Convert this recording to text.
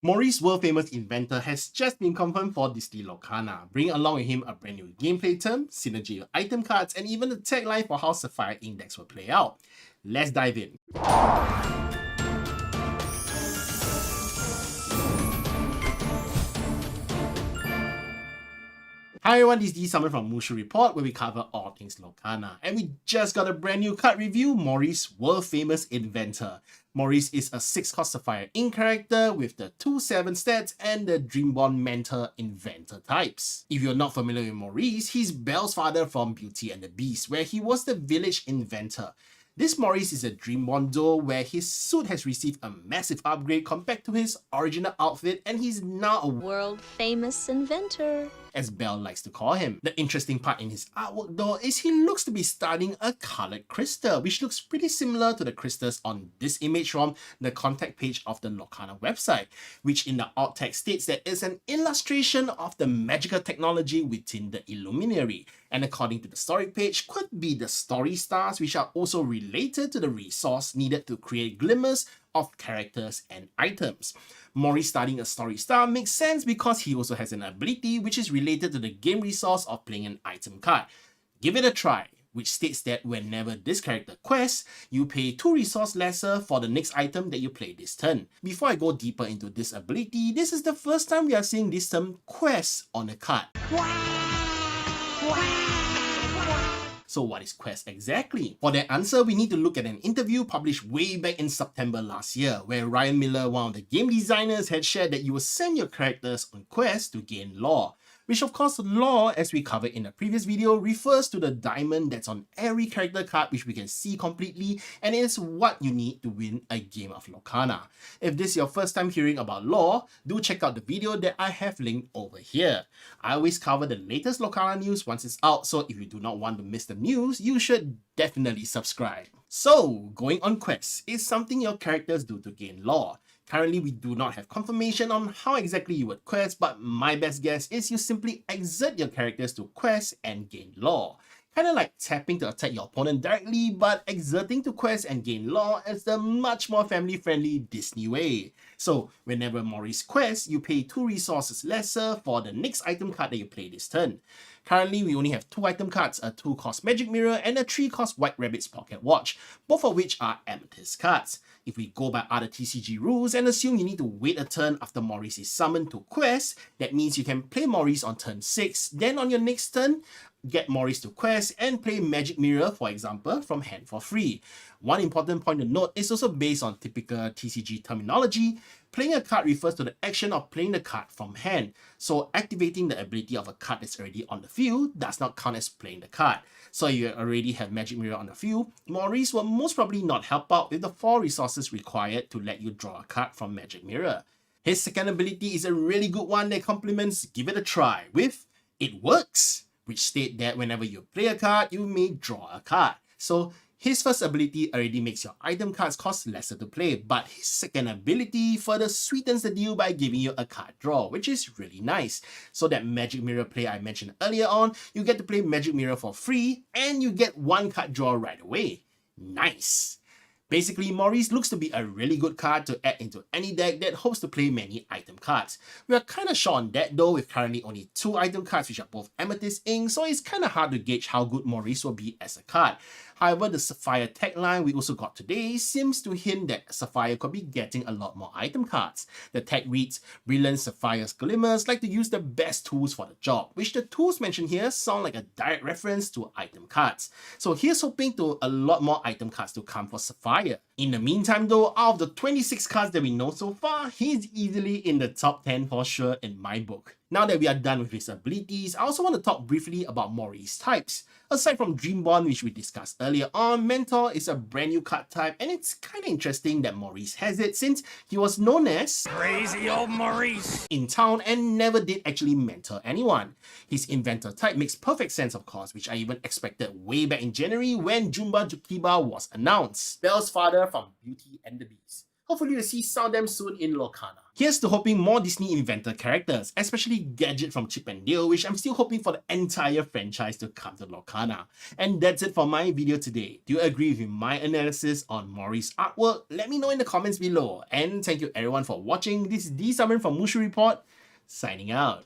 Maurice, world-famous Inventor, has just been confirmed for Disney Lorcana, bringing along with him a brand new gameplay term, synergy item cards, and even a tagline for how Sapphire Index will play out. Let's dive in. Hi everyone, this is D Summer from Mushu Report, where we cover all things Lorcana. And we just got a brand new card review, Maurice, world-famous Inventor. Maurice is a 6-cost Sapphire Ink character with the 2/7 stats and the Dreamborn Mentor Inventor types. If you're not familiar with Maurice, he's Belle's father from Beauty and the Beast, where he was the village inventor. This Maurice is a Dreamborn duo where his suit has received a massive upgrade compared to his original outfit, and he's now a world-famous inventor, as Belle likes to call him. The interesting part in his artwork though is he looks to be studying a colored crystal, which looks pretty similar to the crystals on this image from the contact page of the Lorcana website, which in the alt text states that it's an illustration of the magical technology within the Illuminary, and according to the story page, could be the story stars, which are also related to the resource needed to create glimmers of characters and items. Maurice studying a story star makes sense because he also has an ability which is related to the game resource of playing an item card. Give it a try, which states that whenever this character quests, you pay 2 resource lesser for the next item that you play this turn. Before I go deeper into this ability, this is the first time we are seeing this term quest on a card. So what is quest exactly? For that answer, we need to look at an interview published way back in September last year, where Ryan Miller, one of the game designers, had shared that you will send your characters on quests to gain lore. Which of course, lore, as we covered in a previous video, refers to the diamond that's on every character card which we can see completely, and is what you need to win a game of Lorcana. If this is your first time hearing about lore, do check out the video that I have linked over here. I always cover the latest Lorcana news once it's out, so if you do not want to miss the news, you should definitely subscribe. So, going on quests is something your characters do to gain lore. Currently, we do not have confirmation on how exactly you would quest, but my best guess is you simply exert your characters to quest and gain lore. Kinda like tapping to attack your opponent directly, but exerting to quest and gain lore is the much more family-friendly Disney way. So, whenever Maurice quests, you pay 2 resources lesser for the next item card that you play this turn. Currently, we only have 2 item cards, a 2-cost Magic Mirror and a 3-cost White Rabbit's Pocket Watch, both of which are Amethyst cards. If we go by other TCG rules and assume you need to wait a turn after Maurice is summoned to quest, that means you can play Maurice on turn 6, then on your next turn, get Maurice to quest and play Magic Mirror, for example, from hand for free. One important point to note is also based on typical TCG terminology. Playing a card refers to the action of playing the card from hand, so activating the ability of a card that's already on the field does not count as playing the card. So if you already have Magic Mirror on the field, Maurice will most probably not help out with the 4 resources required to let you draw a card from Magic Mirror. His second ability is a really good one that complements Give It a Try with It Works, which state that whenever you play a card, you may draw a card. So his first ability already makes your item cards cost lesser to play, but his second ability further sweetens the deal by giving you a card draw, which is really nice. So that Magic Mirror play I mentioned earlier on, you get to play Magic Mirror for free, and you get 1 card draw right away. Nice! Basically, Maurice looks to be a really good card to add into any deck that hopes to play many item cards. We are kinda short on that though, with currently only 2 item cards which are both Amethyst ink, so it's kinda hard to gauge how good Maurice will be as a card. However, the Sapphire tagline we also got today seems to hint that Sapphire could be getting a lot more item cards. The tag reads, "Brilliant Sapphire's Glimmers like to use the best tools for the job," which the tools mentioned here sound like a direct reference to item cards. So here's hoping to a lot more item cards to come for Sapphire. In the meantime though, out of the 26 cards that we know so far, he's easily in the top 10 for sure in my book. Now that we are done with his abilities, I also want to talk briefly about Maurice types. Aside from Dreamborn, which we discussed earlier on, Mentor is a brand new card type, and it's kinda interesting that Maurice has it since he was known as Crazy Old Maurice in town and never did actually mentor anyone. His Inventor type makes perfect sense of course, which I even expected way back in January when Jumba Jukiba was announced. Belle's father from Beauty and the Beast. Hopefully we'll see some of them soon in Lorcana. Here's to hoping more Disney Inventor characters, especially Gadget from Chip and Dale, which I'm still hoping for the entire franchise to come to Lorcana. And that's it for my video today. Do you agree with my analysis on Maurice artwork? Let me know in the comments below. And thank you everyone for watching. This is D Summer from Mushu Report, signing out.